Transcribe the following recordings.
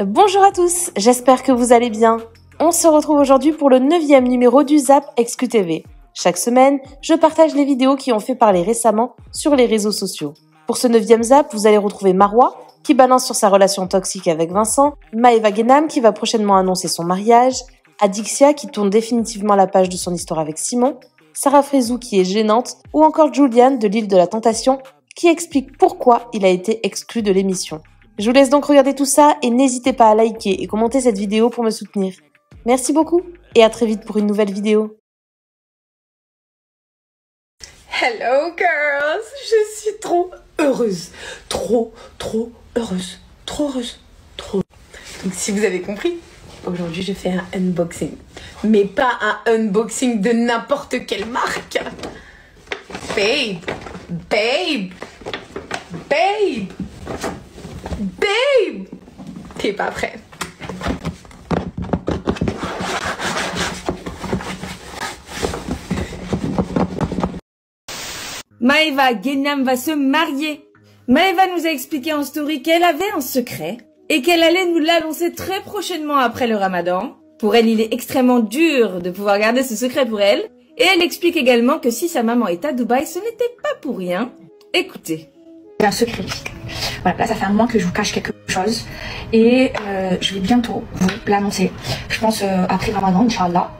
Bonjour à tous, j'espère que vous allez bien. On se retrouve aujourd'hui pour le 9e numéro du Zap XQTV. Chaque semaine, je partage les vidéos qui ont fait parler récemment sur les réseaux sociaux. Pour ce 9e Zap, vous allez retrouver Marwa, qui balance sur sa relation toxique avec Vincent, Maeva Guénam, qui va prochainement annoncer son mariage, Adixia, qui tourne définitivement la page de son histoire avec Simon, Sarah Frézou, qui est gênante, ou encore Julian de l'île de la Tentation, qui explique pourquoi il a été exclu de l'émission. Je vous laisse donc regarder tout ça et n'hésitez pas à liker et commenter cette vidéo pour me soutenir. Merci beaucoup et à très vite pour une nouvelle vidéo. Hello girls, je suis trop heureuse, trop heureuse, trop heureuse, trop. Donc si vous avez compris, aujourd'hui je fais un unboxing, mais pas un unboxing de n'importe quelle marque. Babe, t'es pas prêt? Maeva Guénam va se marier. Maeva nous a expliqué en story qu'elle avait un secret et qu'elle allait nous l'annoncer très prochainement après le Ramadan. Pour elle, il est extrêmement dur de pouvoir garder ce secret pour elle. Et elle explique également que si sa maman est à Dubaï, ce n'était pas pour rien. Écoutez. J'ai un secret. Voilà, là ça fait un moment que je vous cache quelque chose et je vais bientôt vous l'annoncer. Je pense après Ramadan, Inch'Allah,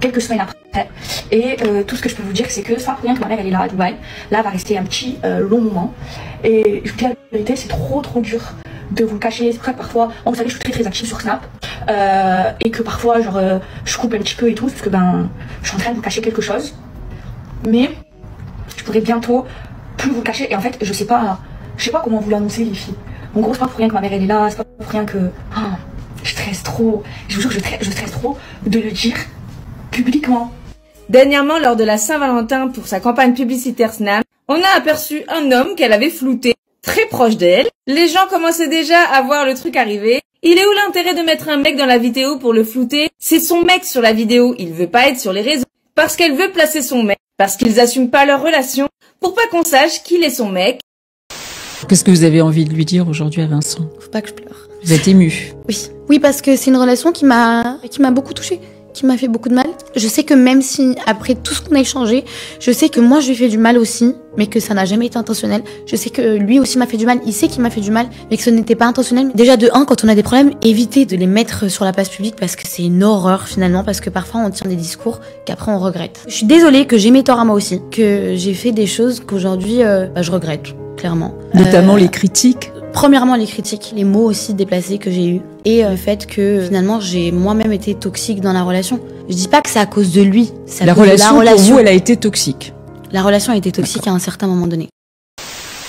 quelques semaines après. Et tout ce que je peux vous dire, c'est que c'est pas pour rien que ma mère elle est là à Dubaï. Là, elle va rester un petit long moment. Et je vous dis la vérité, c'est trop dur de vous le cacher. C'est pour ça que parfois, vous savez, je suis très active sur Snap et que parfois, genre, je coupe un petit peu et tout parce que je suis en train de vous cacher quelque chose. Mais je pourrais bientôt plus vous le cacher et en fait, je sais pas comment vous l'annoncer les filles. En gros, c'est pas pour rien que ma mère elle est là, c'est pas pour rien que je stresse trop. Je vous jure, je stresse trop de le dire publiquement. Dernièrement, lors de la Saint-Valentin pour sa campagne publicitaire Snap, on a aperçu un homme qu'elle avait flouté très proche d'elle. Les gens commençaient déjà à voir le truc arriver. Il est où l'intérêt de mettre un mec dans la vidéo pour le flouter? C'est son mec sur la vidéo, il veut pas être sur les réseaux. Parce qu'elle veut placer son mec, parce qu'ils assument pas leur relation, pour pas qu'on sache qu'il est son mec. Qu'est-ce que vous avez envie de lui dire aujourd'hui à Vincent? Faut pas que je pleure. Vous êtes émue? Oui, parce que c'est une relation qui m'a beaucoup touchée, qui m'a fait beaucoup de mal. Je sais que même si, après tout ce qu'on a échangé, je sais que moi je lui ai fait du mal aussi, mais que ça n'a jamais été intentionnel. Je sais que lui aussi m'a fait du mal, il sait qu'il m'a fait du mal, mais que ce n'était pas intentionnel. Déjà de 1, quand on a des problèmes, évitez de les mettre sur la place publique parce que c'est une horreur finalement, parce que parfois on tient des discours qu'après on regrette. Je suis désolée que j'ai mes torts à moi aussi, que j'ai fait des choses qu'aujourd'hui je regrette, clairement. Notamment les critiques. Premièrement, les critiques, les mots aussi déplacés que j'ai eus et le fait que finalement j'ai moi-même été toxique dans la relation. Je dis pas que c'est à cause de lui, c'est à cause de la relation. Pour vous, elle a été toxique. La relation a été toxique à un certain moment donné.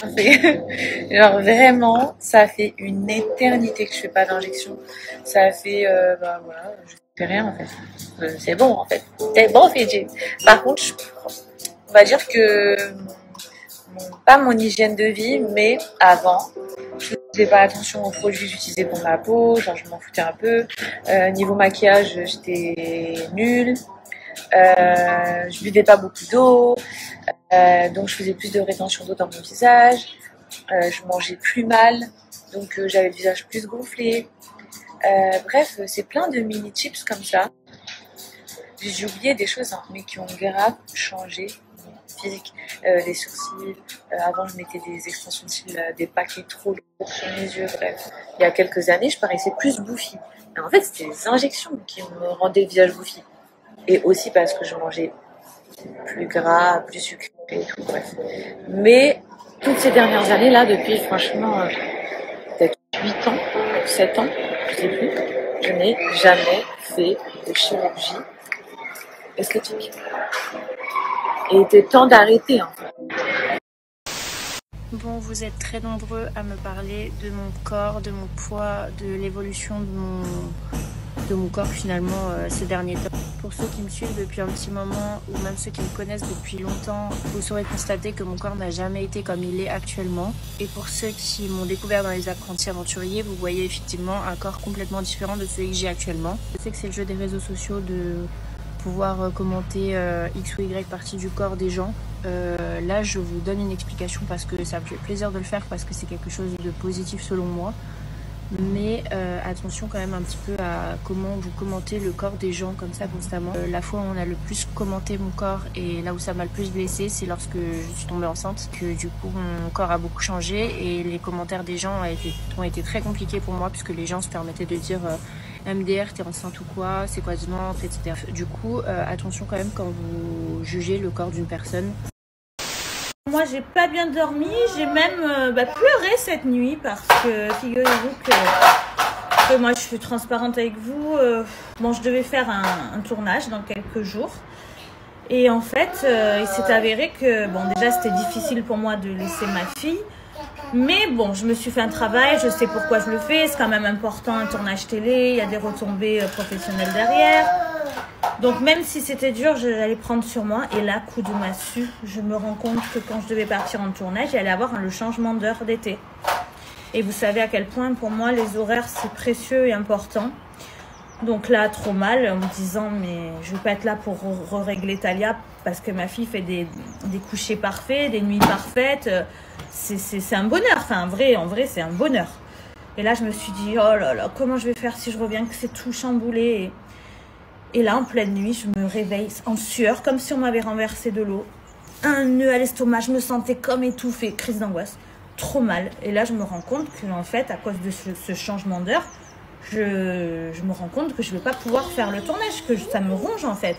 Genre vraiment, ça fait une éternité que je fais pas d'injection. Ça fait, voilà, je fais rien en fait. C'est bon en fait. C'est bon Fidji. Par contre, on va dire que pas mon hygiène de vie, mais avant, je faisais pas attention aux produits que j'utilisais pour ma peau, genre je m'en foutais un peu. Niveau maquillage, j'étais nulle. Je buvais pas beaucoup d'eau, donc je faisais plus de rétention d'eau dans mon visage. Je mangeais plus mal, donc j'avais le visage plus gonflé. Bref, c'est plein de mini tips comme ça. J'ai oublié des choses, mais qui ont grave changé physique. Les sourcils, avant je mettais des extensions de cils, des paquets trop lourds sur mes yeux, bref. Il y a quelques années, je paraissais plus bouffi. Et en fait, c'était les injections qui me rendaient le visage bouffi. Et aussi parce que je mangeais plus gras, plus sucré et tout, bref. Mais toutes ces dernières années, là, depuis franchement peut-être 8 ans, 7 ans, je sais plus, je n'ai jamais fait de chirurgie esthétique. Et il était temps d'arrêter, en fait. Bon, vous êtes très nombreux à me parler de mon corps, de mon poids, de l'évolution de mon corps finalement ces derniers temps. Pour ceux qui me suivent depuis un petit moment ou même ceux qui me connaissent depuis longtemps, vous saurez constater que mon corps n'a jamais été comme il est actuellement. Et pour ceux qui m'ont découvert dans les apprentis aventuriers, vous voyez effectivement un corps complètement différent de celui que j'ai actuellement. Je sais que c'est le jeu des réseaux sociaux de pouvoir commenter X ou Y partie du corps des gens. Là, je vous donne une explication parce que ça me fait plaisir de le faire, parce que c'est quelque chose de positif selon moi. Mais attention quand même un petit peu à comment vous commentez le corps des gens comme ça constamment. La fois où on a le plus commenté mon corps et là où ça m'a le plus blessée, c'est lorsque je suis tombée enceinte, que du coup mon corps a beaucoup changé et les commentaires des gens ont été très compliqués pour moi, puisque les gens se permettaient de dire MDR, t'es enceinte ou quoi, c'est quoi ce ventre, etc. Du coup, attention quand même quand vous jugez le corps d'une personne. Moi, j'ai pas bien dormi, j'ai même pleuré cette nuit parce que, figurez-vous que moi, je suis transparente avec vous. Bon, je devais faire un tournage dans quelques jours. Et en fait, il s'est avéré que, bon, déjà, c'était difficile pour moi de laisser ma fille. Mais bon, je me suis fait un travail, je sais pourquoi je le fais. C'est quand même important, un tournage télé, il y a des retombées professionnelles derrière. Donc même si c'était dur, j'allais prendre sur moi. Et là, coup de massue, je me rends compte que quand je devais partir en tournage, j'allais avoir le changement d'heure d'été. Et vous savez à quel point pour moi les horaires c'est précieux et important. Donc là, trop mal, en me disant mais je vais pas être là pour régler Talia parce que ma fille fait des couchers parfaits, des nuits parfaites. C'est un bonheur, enfin en vrai c'est un bonheur. Et là je me suis dit oh là là, comment je vais faire si je reviens que c'est tout chamboulé. Et là, en pleine nuit, je me réveille en sueur, comme si on m'avait renversé de l'eau. Un nœud à l'estomac, je me sentais comme étouffée, crise d'angoisse, trop mal. Et là, je me rends compte qu'en fait, à cause de ce changement d'heure, je me rends compte que je ne vais pas pouvoir faire le tournage, que ça me ronge en fait.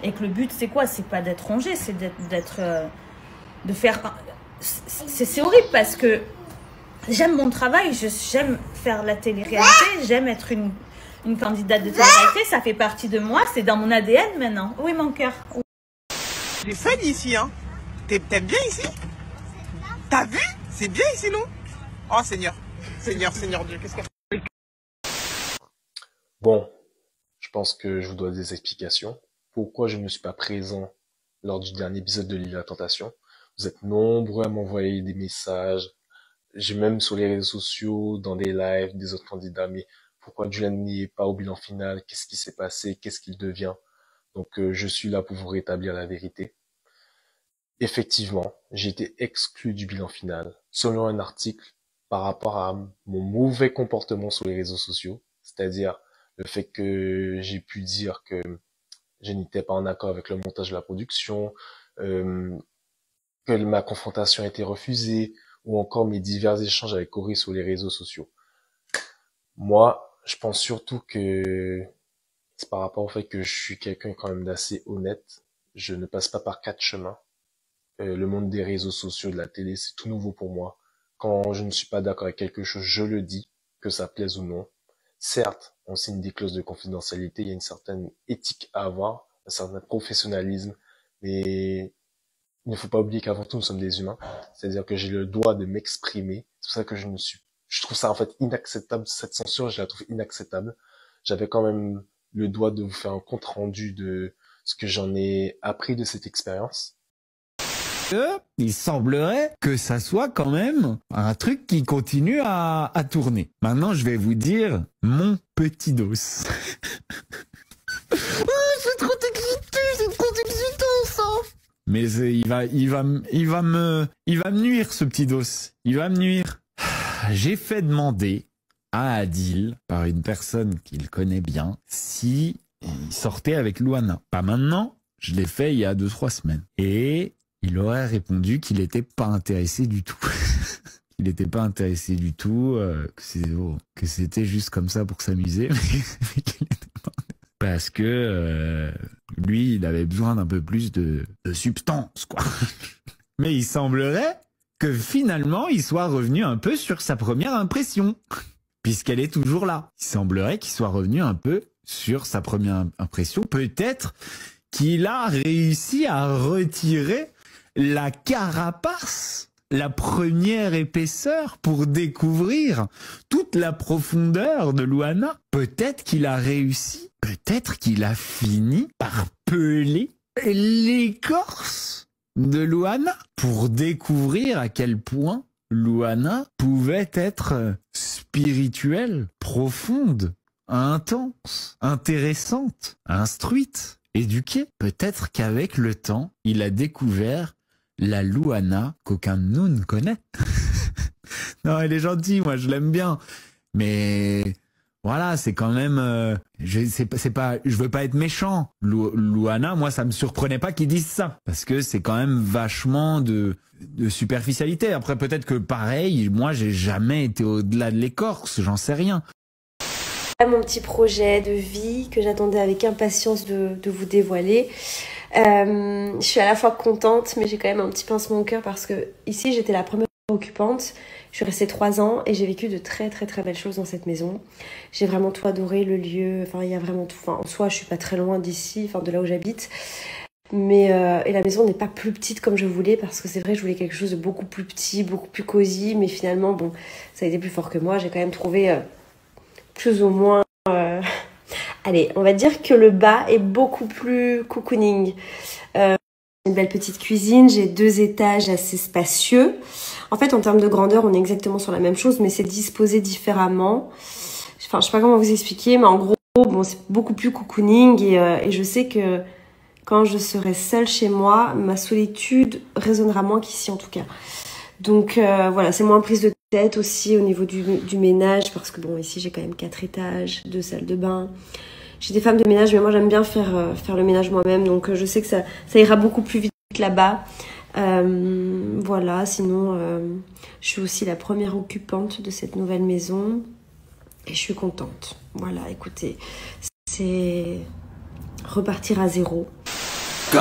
Et que le but, c'est quoi? C'est pas d'être rongé, c'est de faire... C'est horrible parce que j'aime mon travail, j'aime faire la télé-réalité, j'aime être une candidate de télé-réalité, ça fait partie de moi, c'est dans mon ADN maintenant. Oui, mon cœur. C'est fun ici, hein. T'aimes bien ici? T'as vu? C'est bien ici, non? Oh Seigneur, Seigneur Dieu, qu'est-ce que... Bon, je pense que je vous dois des explications. Pourquoi je ne suis pas présent lors du dernier épisode de l'île de la Tentation? Vous êtes nombreux à m'envoyer des messages. J'ai même sur les réseaux sociaux, dans des lives, des autres candidats, mais pourquoi Julian n'y est pas au bilan final? Qu'est-ce qui s'est passé? Qu'est-ce qu'il devient? Donc je suis là pour vous rétablir la vérité. Effectivement, j'ai été exclu du bilan final selon un article par rapport à mon mauvais comportement sur les réseaux sociaux, c'est-à-dire le fait que j'ai pu dire que je n'étais pas en accord avec le montage de la production, que ma confrontation a été refusée, ou encore mes divers échanges avec Corey sur les réseaux sociaux. Moi, je pense surtout que c'est par rapport au fait que je suis quelqu'un quand même d'assez honnête. Je ne passe pas par 4 chemins. Le monde des réseaux sociaux, de la télé, c'est tout nouveau pour moi. Quand je ne suis pas d'accord avec quelque chose, je le dis, que ça plaise ou non. Certes, on signe des clauses de confidentialité, il y a une certaine éthique à avoir, un certain professionnalisme, mais il ne faut pas oublier qu'avant tout, nous sommes des humains. C'est-à-dire que j'ai le droit de m'exprimer. C'est pour ça que je trouve ça en fait inacceptable, cette censure, je la trouve inacceptable. J'avais quand même le droit de vous faire un compte rendu de ce que j'en ai appris de cette expérience. Il semblerait que ça soit quand même un truc qui continue à tourner. Maintenant, je vais vous dire mon petit dos. C'est trop excitant ça. Mais il va me nuire ce petit dos. Il va me nuire. J'ai fait demander à Adil par une personne qu'il connaît bien si il sortait avec Luana. Pas maintenant, je l'ai fait il y a 2-3 semaines. Et il aurait répondu qu'il n'était pas intéressé du tout. Il n'était pas intéressé du tout, que c'était juste comme ça pour s'amuser. Parce que lui, il avait besoin d'un peu plus de substance, quoi. Mais il semblerait que finalement, il soit revenu un peu sur sa première impression, puisqu'elle est toujours là. Il semblerait qu'il soit revenu un peu sur sa première impression. Peut-être qu'il a réussi à retirer la carapace, la première épaisseur pour découvrir toute la profondeur de Luana. Peut-être qu'il a réussi, peut-être qu'il a fini par peler l'écorce de Luana pour découvrir à quel point Luana pouvait être spirituelle, profonde, intense, intéressante, instruite. éduqué. Peut-être qu'avec le temps, il a découvert la Louana qu'aucun de nous ne connaît. Non, elle est gentille, moi je l'aime bien. Mais voilà, c'est quand même... je veux pas être méchant. Louana, moi ça me surprenait pas qu'ils disent ça. Parce que c'est quand même vachement de superficialité. Après peut-être que pareil, moi j'ai jamais été au-delà de l'écorce, j'en sais rien. Mon petit projet de vie que j'attendais avec impatience de vous dévoiler. Je suis à la fois contente, mais j'ai quand même un petit pincement au cœur parce que ici j'étais la première occupante. Je suis restée 3 ans et j'ai vécu de très très très belles choses dans cette maison. J'ai vraiment tout adoré, le lieu, enfin il y a vraiment tout. Enfin, en soi je suis pas très loin d'ici, enfin de là où j'habite. Mais et la maison n'est pas plus petite comme je voulais parce que c'est vrai que je voulais quelque chose de beaucoup plus petit, beaucoup plus cosy, mais finalement bon, ça a été plus fort que moi. J'ai quand même trouvé plus ou moins... Allez, on va dire que le bas est beaucoup plus cocooning. Une belle petite cuisine, j'ai 2 étages assez spacieux. En fait, en termes de grandeur, on est exactement sur la même chose, mais c'est disposé différemment. Enfin, je sais pas comment vous expliquer, mais en gros, bon, c'est beaucoup plus cocooning et je sais que quand je serai seule chez moi, ma solitude résonnera moins qu'ici en tout cas. Donc voilà, c'est moins prise de tête aussi au niveau du ménage parce que bon, ici j'ai quand même 4 étages, 2 salles de bain. J'ai des femmes de ménage, mais moi j'aime bien faire le ménage moi-même, donc je sais que ça ira beaucoup plus vite là-bas. Voilà, sinon je suis aussi la première occupante de cette nouvelle maison et je suis contente. Voilà, écoutez, c'est repartir à zéro. Go.